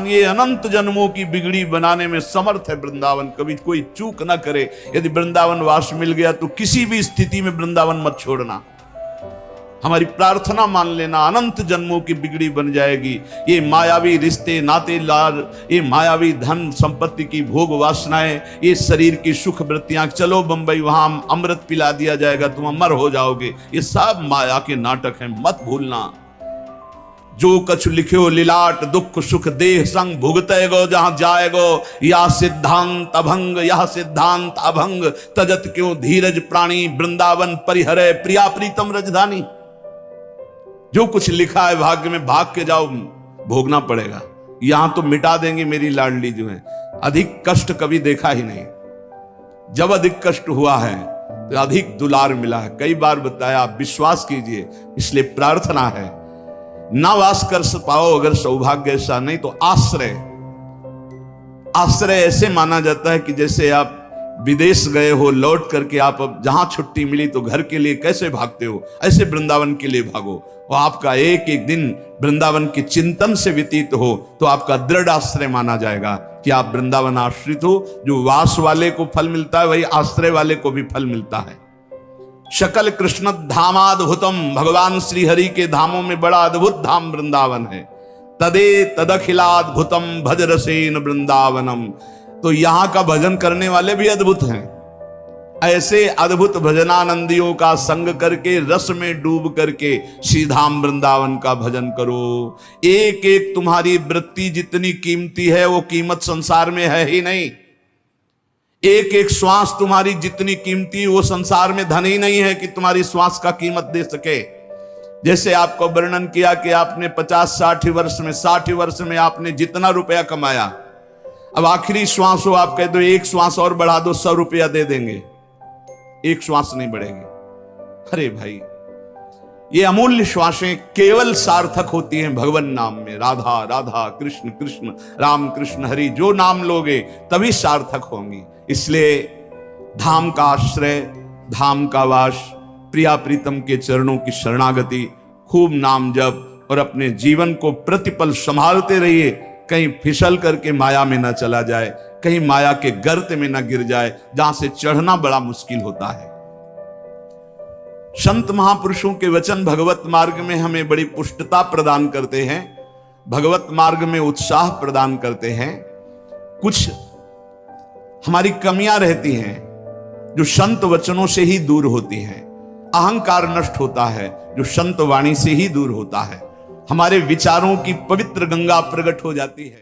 ये अनंत जन्मों की बिगड़ी बनाने में समर्थ है वृंदावन, कभी कोई चूक ना करे। यदि वृंदावन वास मिल गया तो किसी भी स्थिति में वृंदावन मत छोड़ना। हमारी प्रार्थना मान लेना, अनंत जन्मों की बिगड़ी बन जाएगी। ये मायावी रिश्ते नाते लार, ये मायावी धन संपत्ति की भोग वासनाएं, ये शरीर की सुख वृत्तियां, चलो बंबई वहां अमृत पिला दिया जाएगा तुम अमर हो जाओगे, ये सब माया के नाटक हैं, मत भूलना। जो कछु लिख्यो लिलाट दुख सुख देह संग भुगते गो जहां जाएगो, या सिद्धांत अभंग यह सिद्धांत अभंग, तजत क्यों धीरज प्राणी वृंदावन परिहरे प्रिया प्रीतम रजधानी। जो कुछ लिखा है भाग्य में, भाग के जाओ, भोगना पड़ेगा। यहां तो मिटा देंगे मेरी लाडली जो है। अधिक कष्ट कभी देखा ही नहीं। जब अधिक कष्ट हुआ है तो अधिक दुलार मिला है। कई बार बताया, विश्वास कीजिए। इसलिए प्रार्थना है, ना वास कर पाओ अगर सौभाग्य ऐसा, नहीं तो आश्रय। आश्रय ऐसे माना जाता है कि जैसे आप विदेश गए हो, लौट करके आप अब जहां छुट्टी मिली तो घर के लिए कैसे भागते हो, ऐसे वृंदावन के लिए भागो। और आपका एक एक दिन वृंदावन के चिंतन से व्यतीत हो तो आपका दृढ़ आश्रय माना जाएगा कि आप वृंदावन आश्रित हो। जो वास वाले को फल मिलता है वही आश्रय वाले को भी फल मिलता है। शकल कृष्ण धामाद्भुतम, भगवान श्री हरि के धामों में बड़ा अद्भुत धाम वृंदावन है। तदे तदखिलाद्भुतम भज रसेन वृंदावनम। तो यहां का भजन करने वाले भी अद्भुत हैं। ऐसे अद्भुत भजनानंदियों का संग करके, रस में डूब करके श्री धाम वृंदावन का भजन करो। एक एक तुम्हारी वृत्ति जितनी कीमती है वो कीमत संसार में है ही नहीं। एक एक श्वास तुम्हारी जितनी कीमती, वो संसार में धन ही नहीं है कि तुम्हारी श्वास का कीमत दे सके। जैसे आपको वर्णन किया कि आपने 50-60 वर्ष में, 60 वर्ष में आपने जितना रुपया कमाया, अब आखिरी श्वास हो, आप कह दो एक श्वास और बढ़ा दो, 100 रुपया दे देंगे, एक श्वास नहीं बढ़ेगी। अरे भाई, ये अमूल्य श्वासें केवल सार्थक होती हैं भगवान नाम में। राधा राधा कृष्ण कृष्ण राम कृष्ण हरि, जो नाम लोगे तभी सार्थक होंगी। इसलिए धाम का आश्रय, धाम का वास, प्रिया प्रीतम के चरणों की शरणागति, खूब नाम जप और अपने जीवन को प्रतिपल संभालते रहिए। कहीं फिसल करके माया में ना चला जाए, कहीं माया के गर्त में ना गिर जाए जहां से चढ़ना बड़ा मुश्किल होता है। संत महापुरुषों के वचन भगवत मार्ग में हमें बड़ी पुष्टता प्रदान करते हैं, भगवत मार्ग में उत्साह प्रदान करते हैं। कुछ हमारी कमियां रहती हैं जो संत वचनों से ही दूर होती हैं। अहंकार नष्ट होता है जो संत वाणी से ही दूर होता है। हमारे विचारों की पवित्र गंगा प्रकट हो जाती है।